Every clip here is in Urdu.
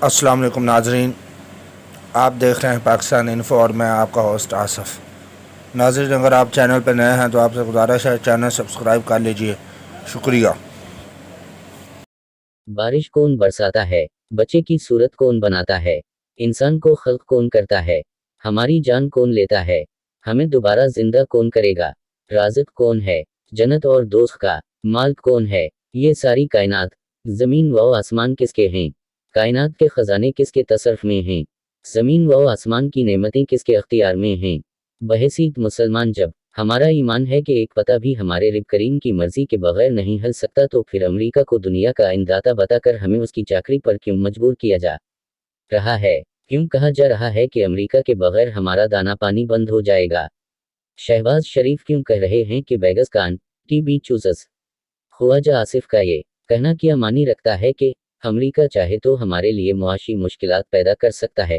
السلام علیکم ناظرین، آپ دیکھ رہے ہیں پاکستان انفو اور میں آپ کا ہوسٹ آصف۔ ناظرین، اگر آپ چینل پہ نئے ہیں تو آپ سے گزارش ہے چینل سبسکرائب کر لیجئے، شکریہ۔ بارش کون برساتا ہے؟ بچے کی صورت کون بناتا ہے؟ انسان کو خلق کون کرتا ہے؟ ہماری جان کون لیتا ہے؟ ہمیں دوبارہ زندہ کون کرے گا؟ رازق کون ہے؟ جنت اور دوزخ کا مالک کون ہے؟ یہ ساری کائنات، زمین و آسمان کس کے ہیں؟ کائنات کے خزانے کس کے تصرف میں ہیں؟ زمین و آسمان کی نعمتیں کس کے اختیار میں ہیں؟ بحیثیت مسلمان، جب ہمارا ایمان ہے کہ ایک پتہ بھی ہمارے رب کریم کی مرضی کے بغیر نہیں ہل سکتا، تو پھر امریکہ کو دنیا کا انداتا بتا کر ہمیں اس کی چاکری پر کیوں مجبور کیا جا رہا ہے؟ کیوں کہا جا رہا ہے کہ امریکہ کے بغیر ہمارا دانا پانی بند ہو جائے گا؟ شہباز شریف کیوں کہہ رہے ہیں کہ بیگس کان ٹی بی چوزز؟ خواجہ آصف کا یہ کہنا کیا معنی رکھتا ہے کہ امریکہ چاہے تو ہمارے لیے معاشی مشکلات پیدا کر سکتا ہے،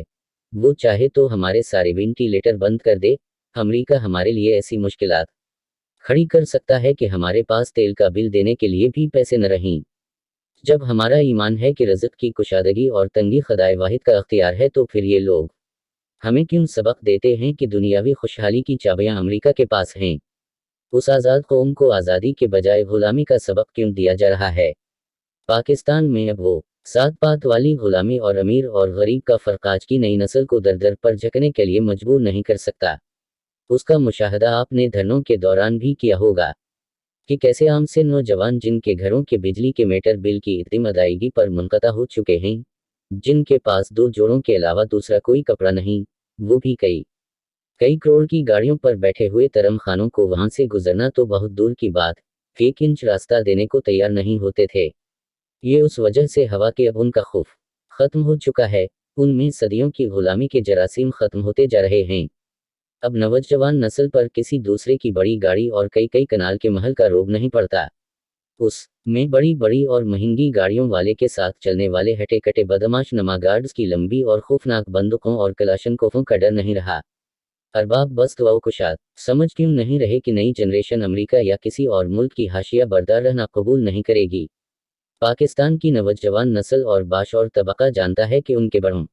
وہ چاہے تو ہمارے سارے وینٹیلیٹر بند کر دے، امریکہ ہمارے لیے ایسی مشکلات کھڑی کر سکتا ہے کہ ہمارے پاس تیل کا بل دینے کے لیے بھی پیسے نہ رہیں۔ جب ہمارا ایمان ہے کہ رزق کی کشادگی اور تنگی خدائے واحد کا اختیار ہے، تو پھر یہ لوگ ہمیں کیوں سبق دیتے ہیں کہ دنیاوی خوشحالی کی چابیاں امریکہ کے پاس ہیں؟ اس آزاد قوم کو آزادی کے بجائے غلامی کا سبق کیوں دیا جا رہا ہے؟ پاکستان میں اب وہ ذات پات والی غلامی اور امیر اور غریب کا فرق آج کی نئی نسل کو در در پر جھکنے کے لیے مجبور نہیں کر سکتا۔ اس کا مشاہدہ آپ نے دھرنوں کے دوران بھی کیا ہوگا کہ کیسے عام سے نوجوان جن کے گھروں کے بجلی کے میٹر بل کی عدم ادائیگی پر منقطع ہو چکے ہیں، جن کے پاس 2 جوڑوں کے علاوہ دوسرا کوئی کپڑا نہیں، وہ بھی کئی کروڑ کی گاڑیوں پر بیٹھے ہوئے ترم خانوں کو وہاں سے گزرنا تو بہت دور کی بات، 1 انچ راستہ دینے کو تیار نہیں ہوتے تھے۔ یہ اس وجہ سے ہوا کہ اب ان کا خوف ختم ہو چکا ہے، ان میں صدیوں کی غلامی کے جراثیم ختم ہوتے جا رہے ہیں۔ اب نوجوان نسل پر کسی دوسرے کی بڑی گاڑی اور کئی کنال کے محل کا روب نہیں پڑتا، اس میں بڑی بڑی اور مہنگی گاڑیوں والے کے ساتھ چلنے والے ہٹے کٹے بدماش نما گارڈز کی لمبی اور خوفناک بندوقوں اور کلاشنکوفوں کا ڈر نہیں رہا۔ ارباب بست و کشاد سمجھ کیوں نہیں رہے کہ نئی جنریشن امریکہ یا کسی اور ملک کی حاشیہ بردار رہنا قبول نہیں کرے گی؟ پاکستان کی نوجوان نسل اور باشعور طبقہ جانتا ہے کہ ان کے بڑوں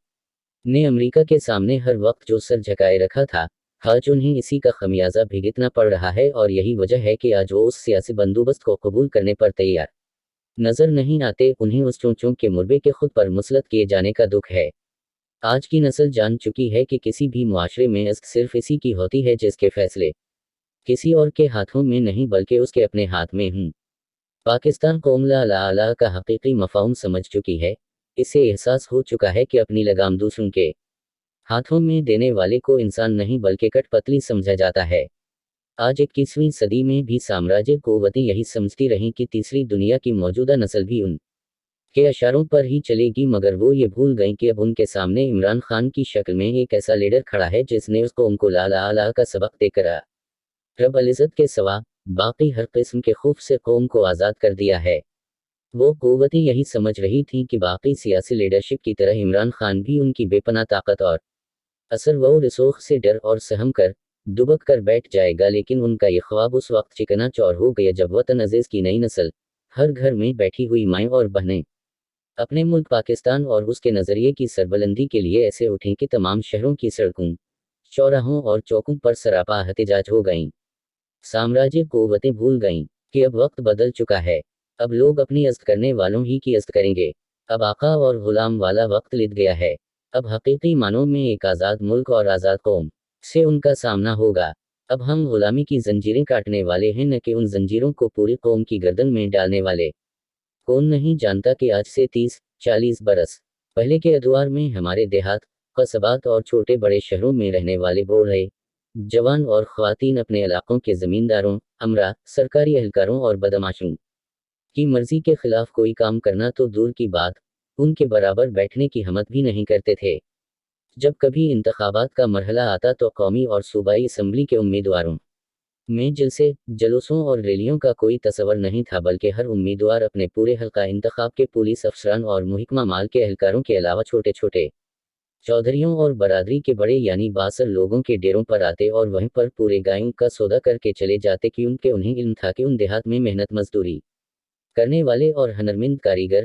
نے امریکہ کے سامنے ہر وقت جو سر جھکائے رکھا تھا، آج انہیں اسی کا خمیازہ بھگتنا پڑ رہا ہے، اور یہی وجہ ہے کہ آج وہ اس سیاسی بندوبست کو قبول کرنے پر تیار نظر نہیں آتے۔ انہیں اس چونچوں کے مربے کے خود پر مسلط کیے جانے کا دکھ ہے۔ آج کی نسل جان چکی ہے کہ کسی بھی معاشرے میں عزت صرف اسی کی ہوتی ہے جس کے فیصلے کسی اور کے ہاتھوں میں نہیں بلکہ اس کے اپنے ہاتھ میں ہوں۔ پاکستان قوم لا الہ الا اللہ کا حقیقی مفہوم سمجھ چکی ہے، اسے احساس ہو چکا ہے کہ اپنی لگام دوسروں کے ہاتھوں میں دینے والے کو انسان نہیں بلکہ کٹ پتلی سمجھا جاتا ہے۔ آج 21ویں صدی میں بھی سامراجی قوتیں یہی سمجھتی رہیں کہ تیسری دنیا کی موجودہ نسل بھی ان کے اشاروں پر ہی چلے گی، مگر وہ یہ بھول گئیں کہ اب ان کے سامنے عمران خان کی شکل میں ایک ایسا لیڈر کھڑا ہے جس نے اس قوم کو لا الہ الا اللہ کا سبق دے کر رب العزت کے سوا باقی ہر قسم کے خوف سے قوم کو آزاد کر دیا ہے۔ وہ قوتیں یہی سمجھ رہی تھیں کہ باقی سیاسی لیڈرشپ کی طرح عمران خان بھی ان کی بے پناہ طاقت اور اثر و رسوخ سے ڈر اور سہم کر دبک کر بیٹھ جائے گا، لیکن ان کا یہ خواب اس وقت چکنا چور ہو گیا جب وطن عزیز کی نئی نسل، ہر گھر میں بیٹھی ہوئی مائیں اور بہنیں، اپنے ملک پاکستان اور اس کے نظریے کی سربلندی کے لیے ایسے اٹھیں کہ تمام شہروں کی سڑکوں، چوراہوں اور چوکوں پر سراپا احتجاج ہو گئیں۔ سامراجی قوتیں بھول گئیں کہ اب وقت بدل چکا ہے، اب لوگ اپنی عزت کرنے والوں ہی کی عزت کریں گے، اب آقا اور غلام والا وقت لد گیا ہے، اب حقیقی معنوں میں ایک آزاد ملک اور آزاد قوم سے ان کا سامنا ہوگا۔ اب ہم غلامی کی زنجیریں کاٹنے والے ہیں، نہ کہ ان زنجیروں کو پوری قوم کی گردن میں ڈالنے والے۔ کون نہیں جانتا کہ آج سے 30-40 برس پہلے کے ادوار میں ہمارے دیہات، قصبات اور چھوٹے بڑے شہروں میں رہنے والے بوڑھے، جوان اور خواتین اپنے علاقوں کے زمینداروں، امرا، سرکاری اہلکاروں اور بدماشوں کی مرضی کے خلاف کوئی کام کرنا تو دور کی بات، ان کے برابر بیٹھنے کی ہمت بھی نہیں کرتے تھے۔ جب کبھی انتخابات کا مرحلہ آتا تو قومی اور صوبائی اسمبلی کے امیدواروں میں جلسے، جلوسوں اور ریلیوں کا کوئی تصور نہیں تھا، بلکہ ہر امیدوار اپنے پورے حلقہ انتخاب کے پولیس افسران اور محکمہ مال کے اہلکاروں کے علاوہ چھوٹے چھوٹے چودھریوں اور برادری کے بڑے یعنی باثر لوگوں کے ڈیروں پر آتے اور وہیں پر پورے گایوں کا سودا کر کے چلے جاتے، کیونکہ انہیں علم تھا کہ ان دیہات میں محنت مزدوری کرنے والے اور ہنرمند کاریگر